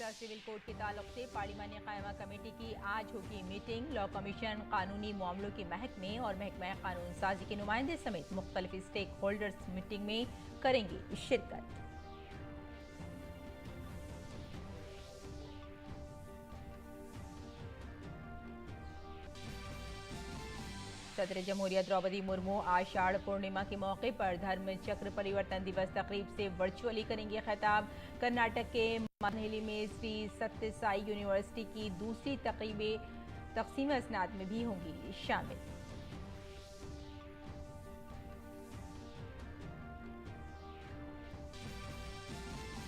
यकसा civil code के ताल्लुक से पार्लिमानी कायमा कमेटी की आज होगी मीटिंग। लॉ कमीशन, कानूनी मामलों के महकमे और महकमा कानून साजी के नुमाइंदे समेत मुख्तलिफ स्टेक होल्डर्स मीटिंग में करेंगे शिरकत। सदर जमहूरिया द्रौपदी मुर्मू आषाढ़ पूर्णिमा के मौके पर धर्म चक्र परिवर्तन दिवस तकरीब से वर्चुअली करेंगे खिताब। कर्नाटक के मानेली में श्री सत्य साई यूनिवर्सिटी की दूसरी तकरीबें तकसीम असनाद में भी होंगी शामिल।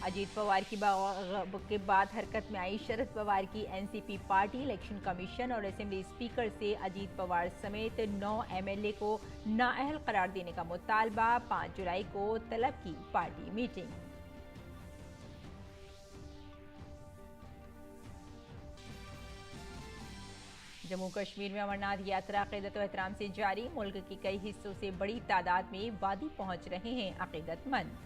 अजीत पवार के बाद हरकत में आई शरद पवार की एनसीपी पार्टी। इलेक्शन कमीशन और असेंबली स्पीकर से अजीत पवार समेत 9 एमएलए को नाअहल करार देने का मुतालबा। 5 जुलाई को तलब की पार्टी मीटिंग। जम्मू कश्मीर में अमरनाथ यात्रा अकीदत व एहतराम से जारी। मुल्क के कई हिस्सों से बड़ी तादाद में वादी पहुंच रहे हैं अकीदतमंद।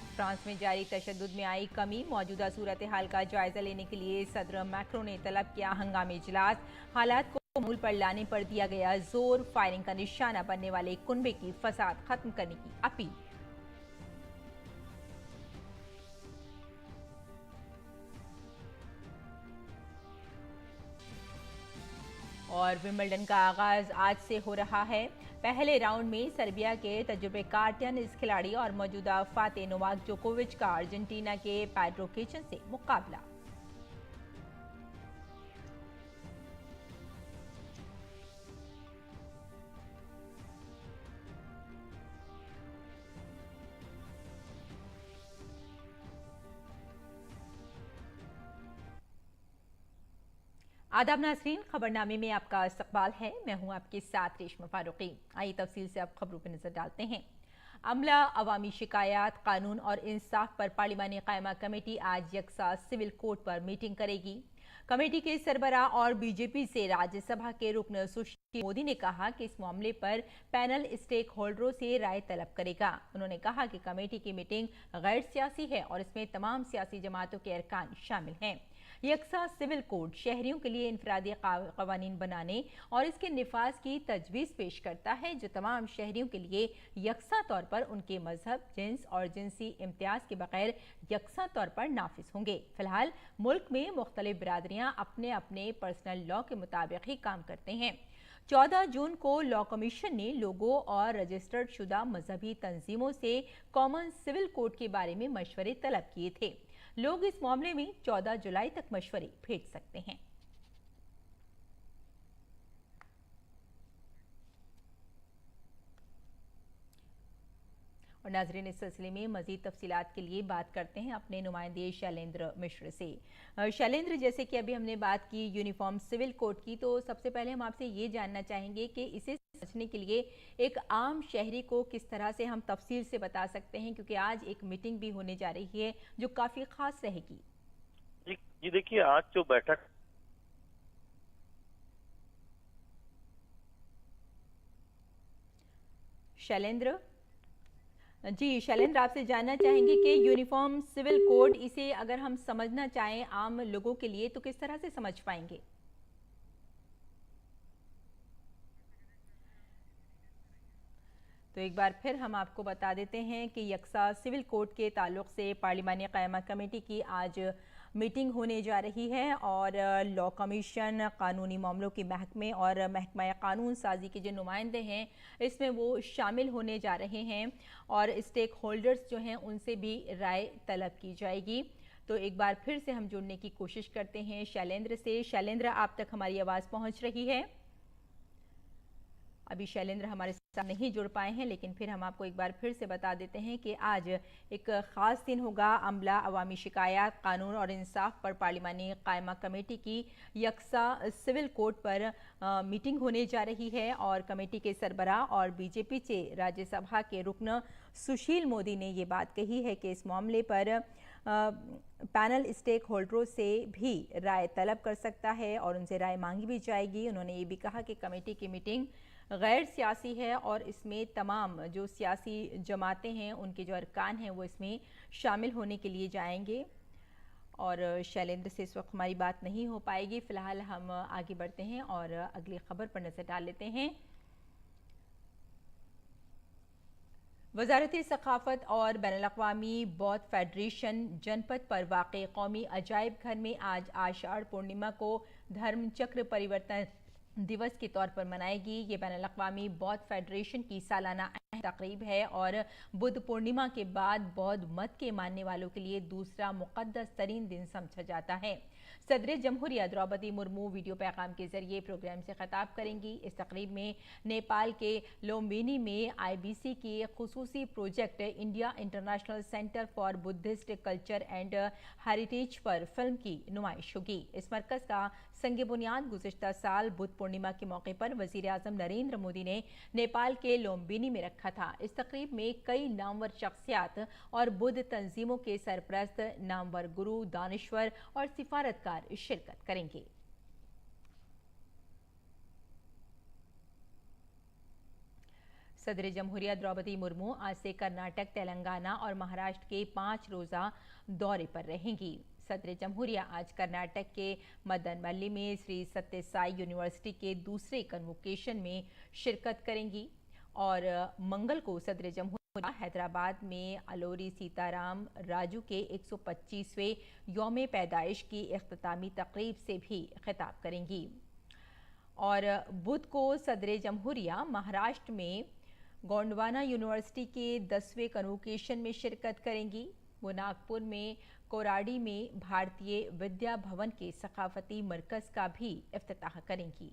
फ्रांस में जारी तशद्दुद में आई कमी। मौजूदा सूरत हाल का जायजा लेने के लिए सदर मैक्रों ने तलब किया हंगामी इजलास। हालात को मूल पर लाने पर दिया गया जोर। फायरिंग का निशाना बनने वाले कुनबे की फसाद खत्म करने की अपील। और विंबलडन का आगाज आज से हो रहा है। पहले राउंड में सर्बिया के तजुर्बेकार टेनिस खिलाड़ी और मौजूदा फातेह नोवाक जोकोविच का अर्जेंटीना के पेड्रो केचन से मुकाबला। आदाब नाज़रीन, खबरनामे में आपका इस्तकबाल है। मैं हूं आपके साथ रेशमा फारूकी। आइए तफसील से आप खबरों पर नजर डालते हैं। अमला, अवामी शिकायत, कानून और इंसाफ पर पार्लिमानी कायमा कमेटी आज यकसा सिविल कोड पर मीटिंग करेगी। कमेटी के सरबरा और बीजेपी से राज्यसभा के रुकन सुशील मोदी ने कहा कि इस मामले पर पैनल स्टेक होल्डरों से राय तलब करेगा। उन्होंने कहा कि कमेटी की मीटिंग गैर सियासी है और इसमें तमाम सियासी जमातों के अरकान शामिल हैं। यकसा सिविल कोड शहरियों के लिए इनफरादी कवानीन बनाने और इसके निफाज की तजवीज़ पेश करता है, जो तमाम शहरियों के लिए यकसा तौर पर उनके मजहब, जिन्स और जिनसी इम्तियाज के बगैर यकसा तौर पर नाफिज होंगे। फिलहाल मुल्क में मुख्तलिफ बिरादरियाँ अपने अपने पर्सनल लॉ के मुताबिक ही काम करते हैं। 14 जून को लॉ कमीशन ने लोगों और रजिस्टर्ड शुदा मजहबी तंजीमों से कॉमन सिविल कोड के बारे में मशवरे तलब किए थे। लोग इस मामले में 14 जुलाई तक मशवरे भेज सकते हैं। और नाजरीन, इस सिलसिले में मजीद तफसीलात के लिए बात करते हैं अपने नुमाइंदे शैलेंद्र मिश्र से। शैलेंद्र, जैसे कि अभी हमने बात की यूनिफॉर्म सिविल कोड की, तो सबसे पहले हम आपसे ये जानना चाहेंगे कि इसे समझने के लिए एक आम शहरी को किस तरह से हम तफसील से बता सकते हैं, क्योंकि आज एक मीटिंग भी होने जा रही है जो काफी खास रहेगी। जी देखिए, आज जो बैठक शैलेंद्र जी, शैलेंद्र आपसे जानना चाहेंगे कि यूनिफॉर्म सिविल कोड, इसे अगर हम समझना चाहें आम लोगों के लिए तो किस तरह से समझ पाएंगे? तो एक बार फिर हम आपको बता देते हैं कि यकसा सिविल कोड के ताल्लुक से पार्लिमानी कायमा कमेटी की आज मीटिंग होने जा रही है और लॉ कमीशन, कानूनी मामलों के महकमे और महकमा कानून साजी के जो नुमाइंदे हैं इसमें वो शामिल होने जा रहे हैं और स्टेक होल्डर्स जो हैं उनसे भी राय तलब की जाएगी। तो एक बार फिर से हम जुड़ने की कोशिश करते हैं शैलेंद्र से। शैलेंद्र, आप तक हमारी आवाज़ पहुंच रही है? अभी शैलेंद्र हमारे साथ नहीं जुड़ पाए हैं, लेकिन फिर हम आपको एक बार फिर से बता देते हैं कि आज एक ख़ास दिन होगा। अमला, अवामी शिकायत, कानून और इंसाफ पर पार्लिमानी कायमा कमेटी की यकसा सिविल कोड पर मीटिंग होने जा रही है और कमेटी के सरबराह और बीजेपी से राज्यसभा के रुकन सुशील मोदी ने ये बात कही है कि इस मामले पर पैनल स्टेक होल्डरों से भी राय तलब कर सकता है और उनसे राय मांगी भी जाएगी। उन्होंने ये भी कहा कि कमेटी की मीटिंग गैर सियासी है और इसमें तमाम जो सियासी जमातें हैं उनके जो अरकान हैं वो इसमें शामिल होने के लिए जाएंगे। और शैलेंद्र से इस वक्त हमारी बात नहीं हो पाएगी। फिलहाल हम आगे बढ़ते हैं और अगली खबर पर नजर डाल लेते हैं। वजारती सकाफत और बैनुल-अक़वामी बौद्ध फेडरेशन जनपद पर वाक़े कौमी अजायब घर में आज आषाढ़ पूर्णिमा को धर्म चक्र परिवर्तन दिवस के तौर पर मनाएगी। ये बैनुल-अक़वामी बौद्ध फेडरेशन की सालाना तकरीब है और बुद्ध पूर्णिमा के बाद बौद्ध मत के मानने वालों के लिए दूसरा मुक़द्दस तरीन दिन समझा जाता है। सदर जमहूरिया द्रौपदी मुर्मू वीडियो पैगाम के जरिए प्रोग्राम से खिताब करेंगी। इस तकरीब में नेपाल के लुम्बिनी में IBC के खुसूसी project India international centre for Buddhist culture and heritage पर फिल्म की नुमाइश होगी। इस मरकज़ का संग बुनियाद गुज़िश्ता साल बुद्ध पूर्णिमा के मौके पर वज़ीर आज़म नरेंद्र मोदी ने नेपाल के लुम्बिनी में रखा था। इस तकरीब में कई नामवर शख्सियात और बुद्ध तंजीमों के सरपरस्त, नामवर गुरु, दानिश्वर और सिफारतकार शिरकत करेंगे। सदर जमहूरिया द्रौपदी मुर्मू आज से कर्नाटक, तेलंगाना और महाराष्ट्र के 5 रोज़ा दौरे पर रहेंगी। सदर जमहूरिया आज कर्नाटक के मदनमल्ली में श्री सत्य साई यूनिवर्सिटी के दूसरे कन्वोकेशन में शिरकत करेंगी और मंगल को सदर जमहूरिया हैदराबाद में अलोरी सीताराम राजू के 125वें यौम पैदाइश की इख्तितामी तकरीब से भी खिताब करेंगी। और बुध को सदर जमहूरिया महाराष्ट्र में गोंडवाना यूनिवर्सिटी के 10वें कन्वोकेशन में शिरकत करेंगी। वो नागपुर में कोराडी में भारतीय विद्या भवन के सकाफती मरकज़ का भी इफ्तिताह करेंगी।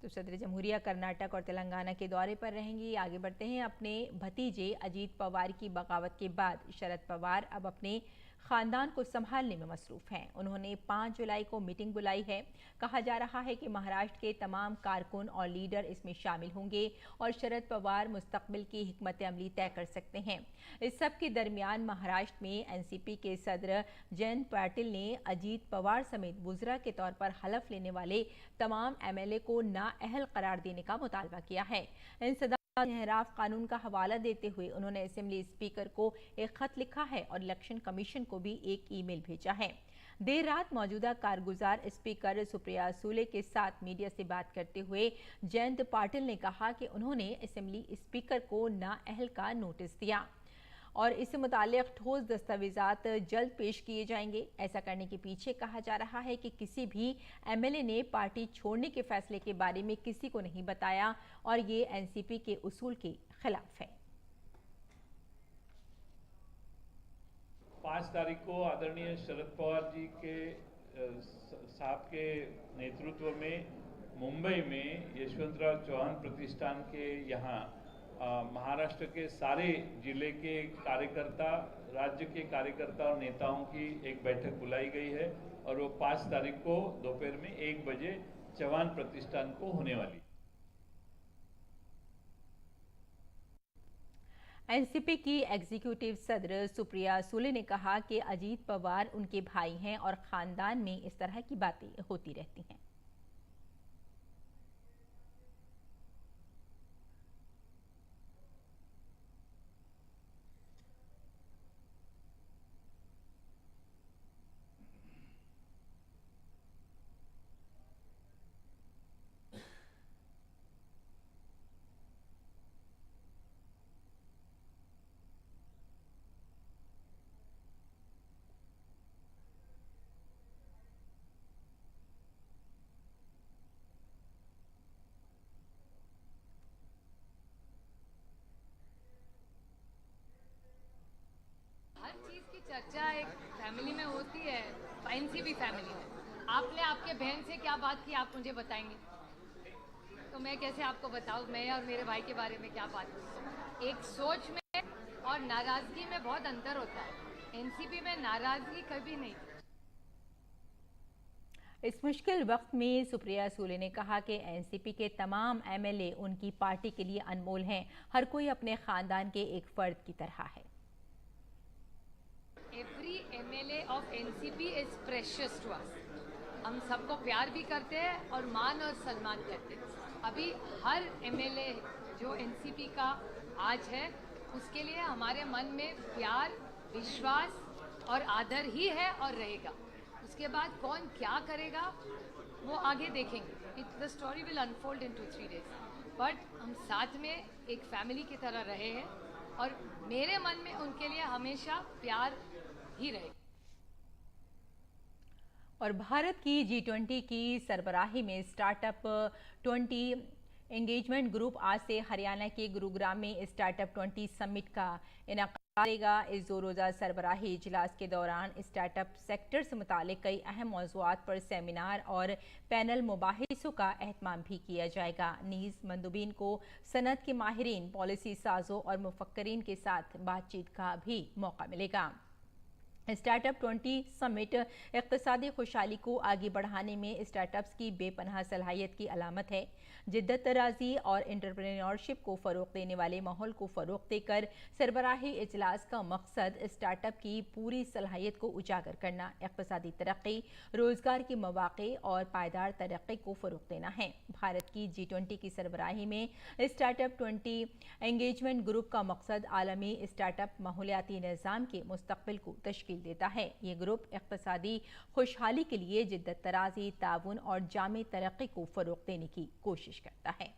तो सदर जमहूरिया कर्नाटक और तेलंगाना के दौरे पर रहेंगी। आगे बढ़ते हैं। अपने भतीजे अजीत पवार की बगावत के बाद शरद पवार अब अपने खानदान को संभालने में मसरूफ हैं। उन्होंने 5 जुलाई को मीटिंग बुलाई है। कहा जा रहा है कि महाराष्ट्र के तमाम कारकुन और लीडर इसमें शामिल होंगे और शरद पवार मुस्तकबिल की हिकमत अमली तय कर सकते हैं। इस सब के दरमियान महाराष्ट्र में एनसीपी के सदर जयंत पाटिल ने अजीत पवार समेत वुज़रा के तौर पर हलफ लेने वाले तमाम MLA को नाअहल करार देने का मुतालबा किया है। एहराफ कानून का हवाला देते हुए उन्होंने असेंबली स्पीकर को एक खत लिखा है और इलेक्शन कमीशन को भी एक ईमेल भेजा है। देर रात मौजूदा कारगुजार स्पीकर सुप्रिया सूले के साथ मीडिया से बात करते हुए जयंत पाटिल ने कहा कि उन्होंने असेंबली स्पीकर को नाअहल का नोटिस दिया और इससे मुताल्लिक ठोस दस्तावेजात जल्द पेश किए जाएंगे। ऐसा करने के पीछे कहा जा रहा है कि किसी भी MLA ने पार्टी छोड़ने के फैसले के बारे में किसी को नहीं बताया और ये एनसीपी के उसूल के खिलाफ है। 5 तारीख को आदरणीय शरद पवार जी के साहब के नेतृत्व में मुंबई में यशवंतराव चौहान प्रतिष्ठान के यहाँ महाराष्ट्र के सारे जिले के कार्यकर्ता, राज्य के कार्यकर्ता और नेताओं की एक बैठक बुलाई गई है और वो 5 तारीख को दोपहर में 1 बजे चौहान प्रतिष्ठान को होने वाली। एनसीपी की एग्जीक्यूटिव सदर सुप्रिया सूले ने कहा कि अजीत पवार उनके भाई हैं और खानदान में इस तरह की बातें होती रहती हैं। चर्चा एक फैमिली में होती है, एनसीपी फैमिली में। आपने आपके बहन से क्या बात की, आप मुझे बताएंगे? तो मैं कैसे आपको बताऊं मैं और मेरे भाई के बारे में क्या बात की? एक सोच में और नाराजगी में बहुत अंतर होता है। एनसीपी में नाराजगी कभी नहीं। इस मुश्किल वक्त में सुप्रिया सुले ने कहा कि एनसीपी के तमाम एमएलए उनकी पार्टी के लिए अनमोल हैं। हर कोई अपने खानदान के एक फर्द की तरह है। Every MLA of NCP is precious to us. हम सबको प्यार भी करते हैं और मान और सम्मान करते हैं। अभी हर एमएलए जो एनसीपी का आज है, उसके लिए हमारे मन में प्यार, विश्वास और आदर ही है और रहेगा। उसके बाद कौन क्या करेगा वो आगे देखेंगे। The story will unfold in 2-3 days, but हम साथ में एक फैमिली की तरह रहे हैं और मेरे मन में उनके लिए हमेशा प्यार ही रहेगा। और भारत की G20 की सरबराही में स्टार्टअप 20 एंगेजमेंट ग्रुप आज से हरियाणा के गुरुग्राम में स्टार्टअप 20 समिट का इनेकाद करेगा। इस 2 रोज़ा सरबराही इजलास के दौरान स्टार्टअप सेक्टर से मुतालिक कई अहम मौज़ूआत पर सेमिनार और पैनल मुबाहिसों का एहतमाम भी किया जाएगा। नीज़ मंदुबीन को सनत के माहिरीन, पॉलिसी साजों और मुफक्करीन के साथ बातचीत का भी मौका मिलेगा। स्टार्टअप 20 समिट इक़्तिसादी खुशहाली को आगे बढ़ाने में स्टार्टअप्स की बेपनाह सलाहियत की अलामत है। जिद्दत तराजी और एंटरप्रेन्योरशिप को फ़रोग़ देने वाले माहौल को फ़रोग़ देकर सरबराही इजलास का मकसद स्टार्टअप की पूरी सलाहियत को उजागर करना, इक़्तिसादी तरक्की, रोज़गार के मौक़े और पायदार तरक्की को फ़रोग़ देना है। भारत की G20 की सरबराही में स्टार्टअप 20 एंगेजमेंट ग्रुप का मकसद आलमी स्टार्टअप माहौलियाती निज़ाम के मुस्तक़बिल को तश्कील देता है। ये ग्रुप इक़्तिसादी खुशहाली के लिए जिद्दत तराजी, ताउन और जामे तरक्की को फ़रोग़ देने की कोशिश करता है।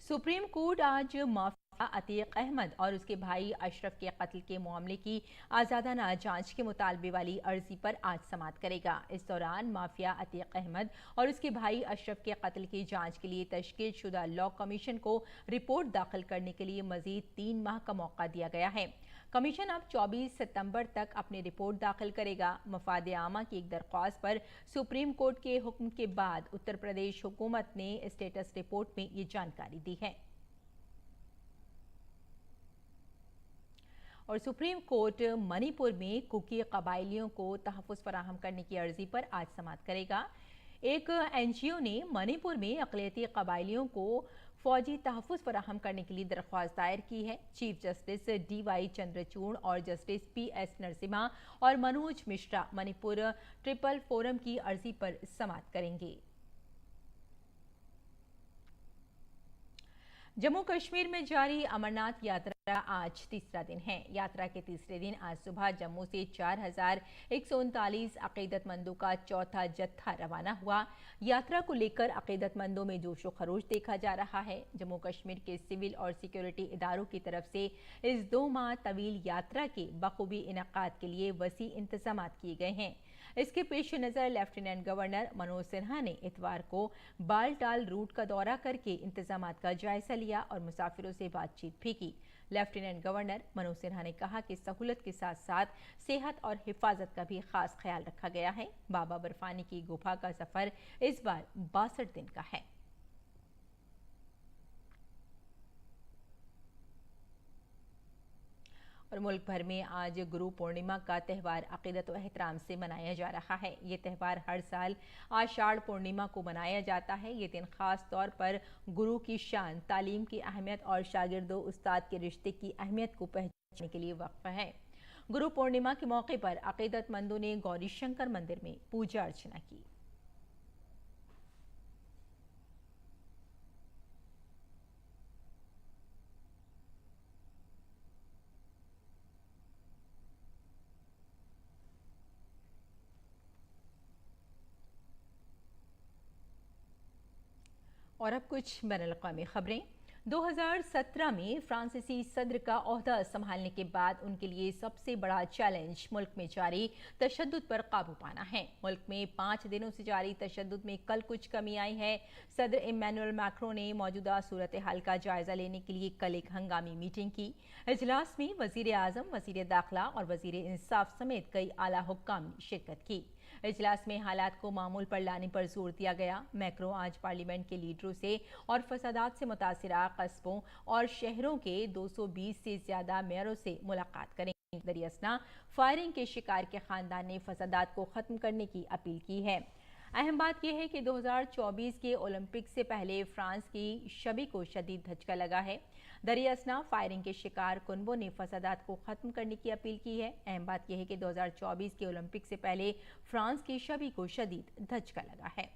सुप्रीम कोर्ट आज माफिया अतीक अहमद और उसके भाई अशरफ के कत्ल के मामले की आज़ादाना जांच के मुतालबे वाली अर्जी पर आज समाअत करेगा। इस दौरान माफिया अतीक अहमद और उसके भाई अशरफ के कत्ल की जांच के लिए तश्कील शुदा लॉ कमीशन को रिपोर्ट दाखिल करने के लिए मजीद 3 माह का मौका दिया गया है। कमीशन अब 24 सितंबर तक अपनी रिपोर्ट दाखिल करेगा। मफाद आमा की एक दरख्वास्त पर सुप्रीम कोर्ट के हुक्म के बाद उत्तर प्रदेश हुकूमत ने स्टेटस रिपोर्ट में ये जानकारी दी है। और सुप्रीम कोर्ट मणिपुर में कुकी कबायलियों को तहफ़्फ़ुज़ फराहम करने की अर्जी पर आज समाअत करेगा। एक NGO ने मणिपुर में अक़लियती कबायलियों को फौजी तहफ़्फ़ुज़ फराहम करने के लिए दरख्वास्त दायर की है। चीफ जस्टिस DY चंद्रचूड़ और जस्टिस PS नरसिम्हा और मनोज मिश्रा मणिपुर ट्रिपल फोरम की अर्जी पर समाअत करेंगे। जम्मू कश्मीर में जारी अमरनाथ यात्रा आज तीसरा दिन है। यात्रा के तीसरे दिन आज सुबह जम्मू से 4139 अकीदतमंदों का चौथा जत्था रवाना हुआ। यात्रा को लेकर अकीदतमंदों में जोशो खरोश देखा जा रहा है। जम्मू कश्मीर के सिविल और सिक्योरिटी इदारों की तरफ से इस 2 माह तवील यात्रा के बखूबी इनेकाद के लिए वसी इंतजाम किए गए हैं। इसके पेश नज़र लेफ्टिनेंट गवर्नर मनोज सिन्हा ने इतवार को बालटाल रूट का दौरा करके इंतजामात का जायजा लिया और मुसाफिरों से बातचीत भी की। लेफ्टिनेंट गवर्नर मनोज सिन्हा ने कहा कि सहूलत के साथ साथ सेहत और हिफाजत का भी खास ख्याल रखा गया है। बाबा बर्फानी की गुफा का सफर इस बार 62 दिन का है। और मुल्क भर में आज गुरु पूर्णिमा का त्यौहार अक़ीदत व एहतराम से मनाया जा रहा है। ये त्यौहार हर साल आषाढ़ पूर्णिमा को मनाया जाता है। ये दिन खास तौर पर गुरु की शान, तालीम की अहमियत और शागिर्दो उस्ताद के रिश्ते की अहमियत को पहचानने के लिए वक्फ है। गुरु पूर्णिमा के मौके पर अक़ीदतमंदों ने गौरी शंकर मंदिर में पूजा अर्चना की। और अब कुछ बैनुल-अक़वामी खबरें। 2017 में फ्रांसीसी सदर का ओहदा संभालने के बाद उनके लिए सबसे बड़ा चैलेंज मुल्क में जारी तशद्दुद पर काबू पाना है। मुल्क में 5 दिनों से जारी तशद्दुद में कल कुछ कमी आई है। सदर इमैनुअल मैक्रों ने मौजूदा सूरत हाल का जायजा लेने के लिए कल एक हंगामी मीटिंग की। इजलास में वजीर आजम, वजीर दाखिला और वजीर इंसाफ समेत कई आला हुक्काम ने शिरकत की। इजलास में हालात को मामूल पर लाने पर जोर दिया गया। मैक्रो आज पार्लियामेंट के लीडरों से और फसादात से मुतासिरा कस्बों और शहरों के 220 से ज्यादा मेयरों से मुलाकात करेंगे। दरियासना फायरिंग के शिकार के खानदान ने फसादात को खत्म करने की अपील की है। अहम बात यह है कि 2024 के ओलंपिक से पहले फ्रांस की शबी को शदीद धचका लगा है। दरियासना फायरिंग के शिकार कुनबों ने फसादात को खत्म करने की अपील की है। अहम बात यह है कि 2024 के ओलंपिक से पहले फ्रांस की शबी को शदीद धचका लगा है।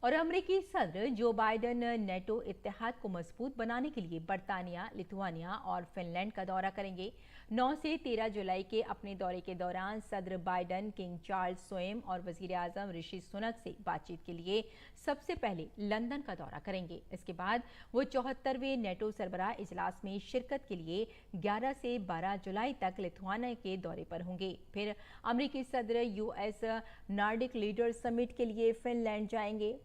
और अमेरिकी सदर जो बाइडेन नेटो इत्तेहाद को मजबूत बनाने के लिए बर्तानिया, लिथुआनिया और फिनलैंड का दौरा करेंगे। 9 से 13 जुलाई के अपने दौरे के दौरान सदर बाइडेन किंग चार्ल्स स्वयं और वजीर आजम ऋषि सुनक से बातचीत के लिए सबसे पहले लंदन का दौरा करेंगे। इसके बाद वो 74वें नेटो सरबराह इजलास में शिरकत के लिए 11 से 12 जुलाई तक लिथुआनिया के दौरे पर होंगे। फिर अमेरिकी सदर यूएस नॉर्डिक लीडर समिट के लिए फिनलैंड जाएंगे।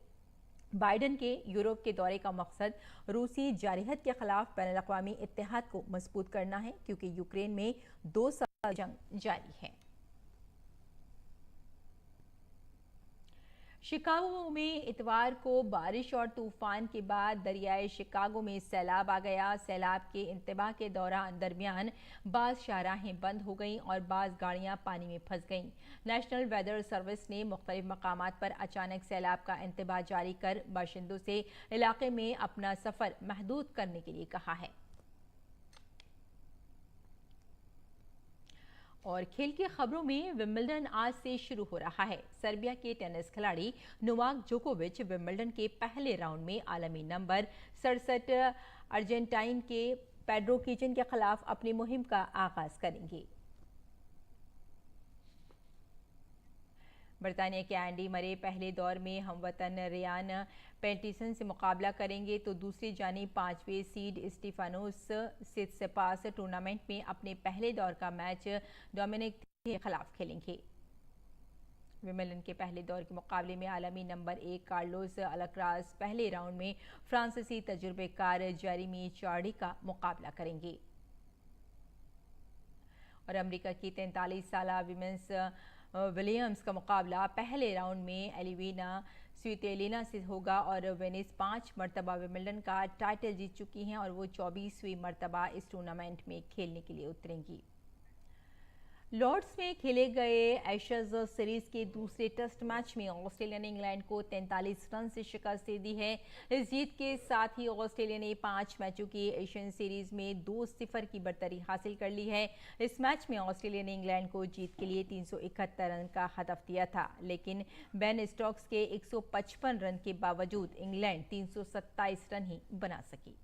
बाइडेन के यूरोप के दौरे का मकसद रूसी जारहियत के खिलाफ बैनुल-अक़वामी इत्तेहाद को मजबूत करना है, क्योंकि यूक्रेन में 2 साल जंग जारी है। शिकागो में इतवार को बारिश और तूफान के बाद दरियाए शिकागो में सैलाब आ गया। सैलाब के इंतबाह के दरमियान बाज़ शाहराहें बंद हो गईं और बाज़ गाड़ियां पानी में फंस गईं। नेशनल वेदर सर्विस ने मुख्तलिफ मकामात पर अचानक सैलाब का इंतबाह जारी कर बाशिंदों से इलाके में अपना सफ़र महदूद करने के लिए कहा है। और खेल की खबरों में विंबलडन आज से शुरू हो रहा है। सर्बिया के टेनिस खिलाड़ी नोवाक जोकोविच विंबलडन के पहले राउंड में आलमी नंबर 67 अर्जेंटाइन के पेड्रो कीचन के खिलाफ अपनी मुहिम का आगाज करेंगे। बर्तानिया के एंडी मरे पहले दौर में हमवतन रियान पेटिसन से मुकाबला करेंगे, तो दूसरी जानिब 5वें सीड स्टीफानोस सित्सिपास टूर्नामेंट में अपने पहले दौर का मैच डोमिनिक के खिलाफ खेलेंगे। विंबलडन के पहले दौर के मुकाबले में आलमी नंबर 1 कार्लोस अल्कराज पहले राउंड में फ्रांसीसी तजुर्बेकार जेरेमी चार्डी का मुकाबला करेंगे। और अमेरिका की 43 साल विमेंस विलियम्स का मुकाबला पहले राउंड में एलिवीना स्वितोलिना से होगा। और वेनिस 5 मरतबा विंबलडन का टाइटल जीत चुकी हैं और वो 24वीं मरतबा इस टूर्नामेंट में खेलने के लिए उतरेंगी। लॉर्ड्स में खेले गए एशेज सीरीज के दूसरे टेस्ट मैच में ऑस्ट्रेलिया ने इंग्लैंड को 43 रन से शिकस्त दे दी है। इस जीत के साथ ही ऑस्ट्रेलिया ने 5 मैचों की एशियन सीरीज में 2-0 की बढ़तरी हासिल कर ली है। इस मैच में ऑस्ट्रेलिया ने इंग्लैंड को जीत के लिए 371 रन का हदफ दिया था, लेकिन बेन स्टोक्स के 155 रन के बावजूद इंग्लैंड 327 रन ही बना सकी।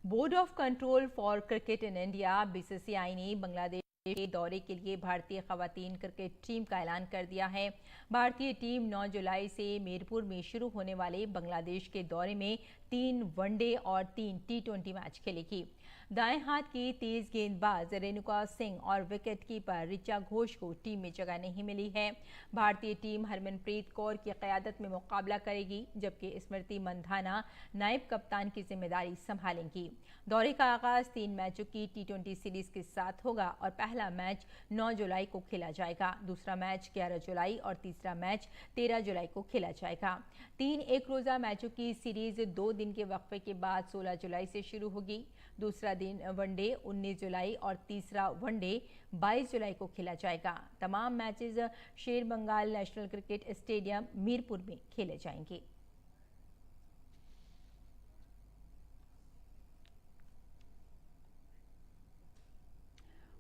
Board of control for cricket in India BCCI ने बांग्लादेश के दौरे के लिए भारतीय खवातीन क्रिकेट टीम का ऐलान कर दिया है। भारतीय टीम 9 जुलाई से मीरपुर में शुरू होने वाले बांग्लादेश के दौरे में 3 वनडे और 3 टी20 मैच खेलेगी। दाएं हाथ की तेज गेंदबाज रेणुका सिंह और विकेट कीपर ऋचा घोष को टीम में जगह नहीं मिली है। भारतीय टीम हरमनप्रीत कौर की क़यादत में मुकाबला करेगी, जबकि स्मृति मंधाना नायब कप्तान की जिम्मेदारी संभालेंगी। दौरे का आगाज 3 मैचों की टी20 सीरीज के साथ होगा और पहला मैच 9 जुलाई को खेला जाएगा, दूसरा मैच 11 जुलाई और तीसरा मैच 13 जुलाई को खेला जाएगा। 3 एक रोज़ा मैचों की सीरीज 2 दिन के वक्फे के बाद 16 जुलाई से शुरू होगी। दूसरा दिन वनडे 19 जुलाई और तीसरा वनडे 22 जुलाई को खेला जाएगा। तमाम matches Sher Bangla national cricket stadium Mirpur में खेले जाएंगे।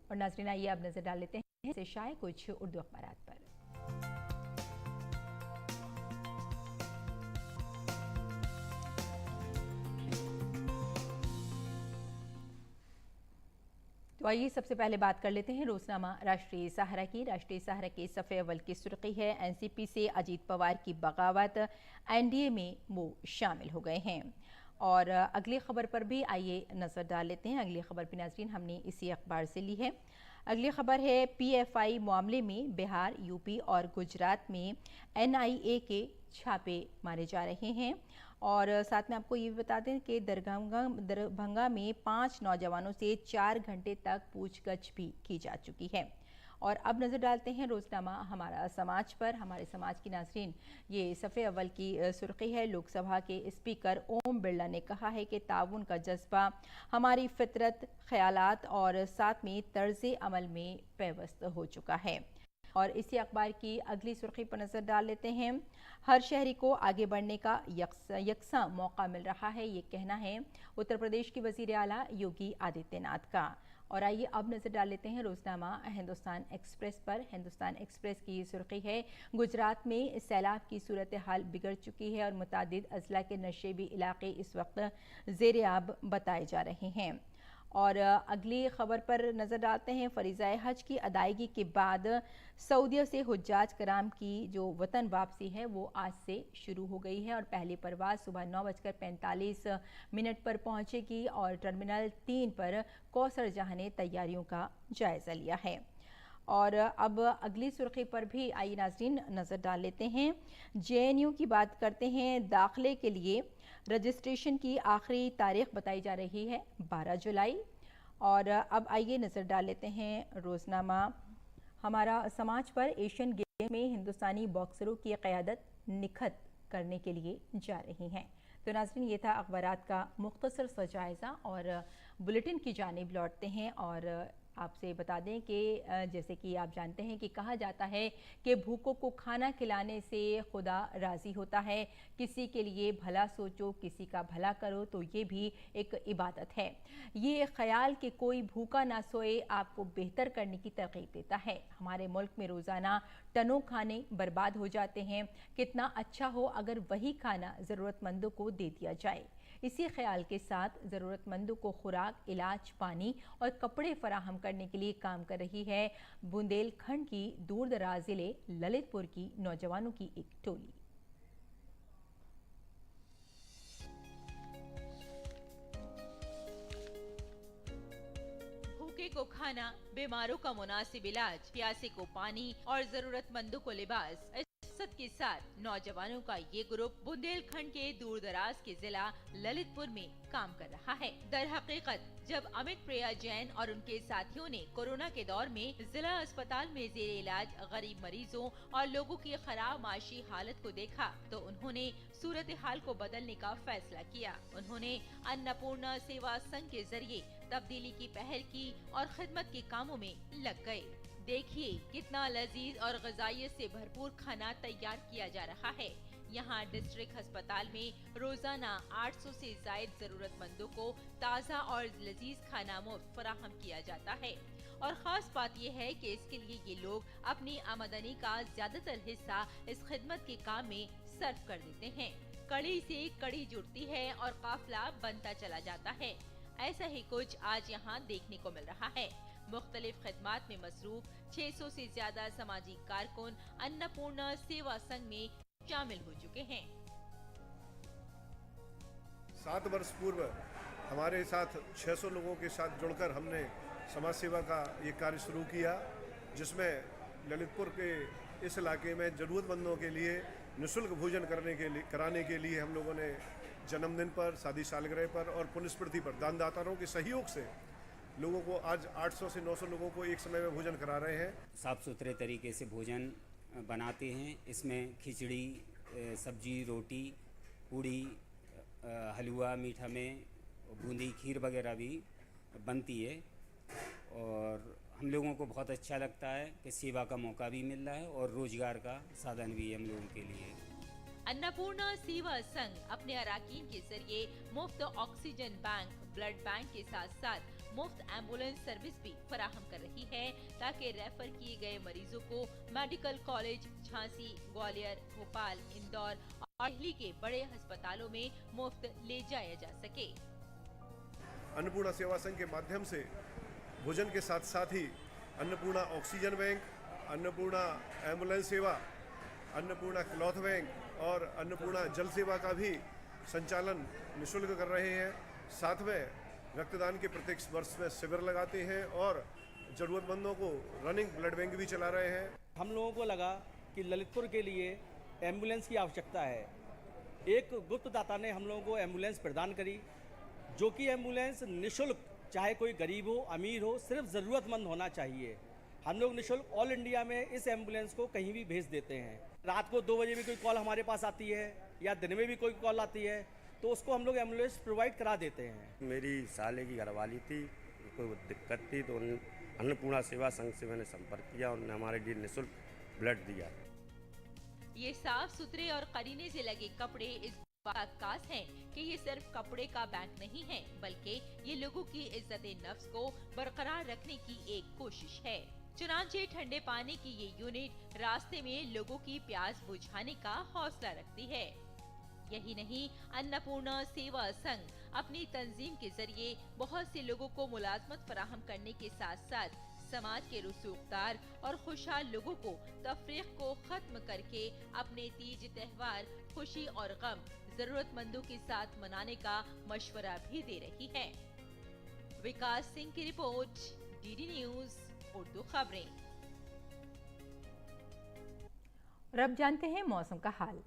और नाज़रीन, आइए अब नजर डाल लेते हैं से शाये कुछ उर्दू अखबारात पर। तो आइए सबसे पहले बात कर लेते हैं रोजनामा राष्ट्रीय सहारा की। राष्ट्रीय सहारा के सफ़े अव्वल की सुर्खी है, एनसीपी से अजीत पवार की बगावत, एनडीए में वो शामिल हो गए हैं। और अगली खबर पर भी आइए नज़र डाल लेते हैं। अगली खबर भी नाज़रीन हमने इसी अखबार से ली है। अगली खबर है पीएफआई मामले में बिहार, यूपी और गुजरात में एनआईए के छापे मारे जा रहे हैं। और साथ में आपको ये भी बता दें कि दरभंगा में 5 नौजवानों से 4 घंटे तक पूछगछ भी की जा चुकी है। और अब नज़र डालते हैं रोजनामा हमारा समाज पर। हमारे समाज की नाज़रीन, ये सफ़े अव्वल की सुर्खी है। लोकसभा के स्पीकर ओम बिरला ने कहा है कि ताउन का जज्बा हमारी फितरत, ख्यालात और साथ में तर्ज अमल में पेवस्त हो चुका है। और इसी अखबार की अगली सुर्खी पर नज़र डाल लेते हैं। हर शहरी को आगे बढ़ने का यकसा मौका मिल रहा है, ये कहना है उत्तर प्रदेश की वज़ीर आला योगी आदित्यनाथ का। और आइए अब नजर डाल लेते हैं रोजनामा हिंदुस्तान एक्सप्रेस पर। हिंदुस्तान एक्सप्रेस की सुर्खी है, गुजरात में सैलाब की सूरत हाल बिगड़ चुकी है और मुतादिद अजला के नशेबी इलाके इस वक्त ज़ेर-ए-आब बताए जा रहे हैं। और अगली खबर पर नज़र डालते हैं। फरीज़ाए हज की अदायगी के बाद सऊदीया से हुज्जाज कराम की जो वतन वापसी है वो आज से शुरू हो गई है और पहली परवाज़ सुबह 9:45 पर पहुंचेगी। और टर्मिनल 3 पर कौसर जहां ने तैयारियों का जायज़ा लिया है। और अब अगली सुर्खी पर भी आइए नाज़रीन नज़र डाल लेते हैं। JNU की बात करते हैं। दाखिले के लिए रजिस्ट्रेशन की आखिरी तारीख बताई जा रही है 12 जुलाई। और अब आइए नज़र डाल लेते हैं रोज़नामा हमारा समाज पर। एशियन गेम में हिंदुस्तानी बॉक्सरों की क़यादत निखत करने के लिए जा रही हैं। तो नाज़रीन, ये था अखबारात का मुख्तसर सा जायज़ा और बुलेटिन की जानिब लौटते हैं। और आपसे बता दें कि जैसे कि आप जानते हैं कि कहा जाता है कि भूखों को खाना खिलाने से खुदा राज़ी होता है। किसी के लिए भला सोचो, किसी का भला करो, तो ये भी एक इबादत है। ये ख्याल कि कोई भूखा ना सोए आपको बेहतर करने की तरगीब देता है। हमारे मुल्क में रोज़ाना टनों खाने बर्बाद हो जाते हैं। कितना अच्छा हो अगर वही खाना ज़रूरतमंदों को दे दिया जाए। इसी ख्याल के साथ ज़रूरतमंदों को खुराक, इलाज, पानी और कपड़े फराहम करने के लिए काम कर रही है बुंदेलखंड की दूर दराज ज़िले ललितपुर की नौजवानों की एक टोली। भूखे को खाना, बीमारों का मुनासिब इलाज, प्यासे को पानी और जरूरतमंदों को लिबास के साथ नौजवानों का ये ग्रुप बुंदेलखंड के दूर दराज के जिला ललितपुर में काम कर रहा है। दर हकीकत जब अमित प्रिया जैन और उनके साथियों ने कोरोना के दौर में जिला अस्पताल में जेर इलाज गरीब मरीजों और लोगों की खराब माशी हालत को देखा तो उन्होंने सूरत हाल को बदलने का फैसला किया। उन्होंने अन्नपूर्णा सेवा संघ के जरिए तब्दीली की पहल की और खिदमत के कामों में लग गए। देखिए कितना लजीज और ग़िज़ाइयत से भरपूर खाना तैयार किया जा रहा है। यहाँ डिस्ट्रिक्ट अस्पताल में रोजाना 800 से ज़ायद जरूरतमंदों को ताज़ा और लजीज खाना मुफ्त फराहम किया जाता है। और ख़ास बात यह है कि इसके लिए ये लोग अपनी आमदनी का ज़्यादातर हिस्सा इस खिदमत के काम में सर्व कर देते हैं। कड़ी से कड़ी जुड़ती है और काफिला बनता चला जाता है। ऐसा ही कुछ आज यहाँ देखने को मिल रहा है। मुख्तलिफ खिदमात में मसरूफ 600 से ज्यादा सामाजिक कारकुन अन्नपूर्णा सेवा संघ में शामिल हो चुके हैं। 7 वर्ष पूर्व हमारे साथ 600 लोगों के साथ जुड़कर हमने समाज सेवा का ये कार्य शुरू किया, जिसमें ललितपुर के इस इलाके में ज़रूरतमंदों के लिए निःशुल्क भोजन कराने के लिए हम लोगों ने जन्मदिन पर, शादी सालगिरह पर और पुण्यस्मृति पर दानदाताओं के सहयोग से लोगों को आज 800 से 900 लोगों को एक समय में भोजन करा रहे हैं। साफ़ सुथरे तरीके से भोजन बनाते हैं। इसमें खिचड़ी, सब्जी, रोटी, पूड़ी, हलवा, मीठा में बूंदी, खीर वगैरह भी बनती है। और हम लोगों को बहुत अच्छा लगता है कि सेवा का मौका भी मिल रहा है और रोज़गार का साधन भी है हम लोगों के लिए। अन्नपूर्णा सेवा संघ अपने अराकीन के जरिए मुफ्त ऑक्सीजन बैंक, ब्लड बैंक के साथ साथ मुफ्त एम्बुलेंस सर्विस भी फराहम कर रही है ताकि रेफर किए गए मरीजों को मेडिकल कॉलेज झांसी, ग्वालियर, भोपाल, इंदौर और दिल्ली के बड़े अस्पतालों में मुफ्त ले जाया जा सके। अन्नपूर्णा सेवा संघ के माध्यम से भोजन के साथ साथ ही Annapurna oxygen bank, Annapurna ambulance सेवा, अन्नपूर्णा क्लॉथ बैंक और अन्नपूर्णा जल सेवा का भी संचालन निःशुल्क कर रहे हैं। साथ में रक्तदान के प्रत्येक वर्ष में शिविर लगाते हैं और ज़रूरतमंदों को रनिंग ब्लड बैंक भी चला रहे हैं। हम लोगों को लगा कि ललितपुर के लिए एम्बुलेंस की आवश्यकता है। एक गुप्त दाता ने हम लोगों को एम्बुलेंस प्रदान करी, जो कि एम्बुलेंस निःशुल्क, चाहे कोई गरीब हो, अमीर हो, सिर्फ ज़रूरतमंद होना चाहिए। हम लोग निःशुल्क ऑल इंडिया में इस एम्बुलेंस को कहीं भी भेज देते हैं। रात को 2 बजे भी कोई कॉल हमारे पास आती है या दिन में भी कोई कॉल आती है तो उसको हम लोग एम्बुलेंस प्रोवाइड करा देते हैं। मेरी साले की घरवाली थी, कोई दिक्कत थी तो अन्नपूर्णा सेवा संघ से मैंने संपर्क किया, उन्होंने हमारे लिए निःशुल्क ब्लड दिया। ये साफ सुथरे और करीने से लगे कपड़े इस बात का खास है कि ये सिर्फ कपड़े का बैंक नहीं है, बल्कि ये लोगों की इज्जत-ए-नफ्स को बरकरार रखने की एक कोशिश है। चुनांचे ठंडे पानी की ये यूनिट रास्ते में लोगों की प्यास बुझाने का हौसला रखती है। यही नहीं, अन्नपूर्णा सेवा संघ अपनी तंजीम के जरिए बहुत से लोगों को मुलाजमत फराहम करने के साथ साथ समाज के रसूखदार और खुशहाल लोगों को तफरीक को खत्म करके अपने तीज त्योहार खुशी और गम जरूरतमंदों के साथ मनाने का मशवरा भी दे रही है। विकास सिंह की रिपोर्ट, डीडी न्यूज उर्दू खबरें। और अब जानते हैं मौसम का हाल।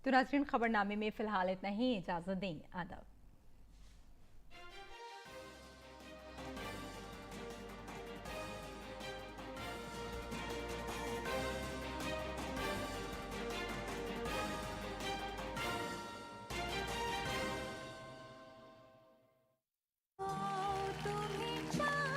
तो नाज़रीन, खबरनामे में फिलहाल इतना ही। इजाजत दें। आदाब।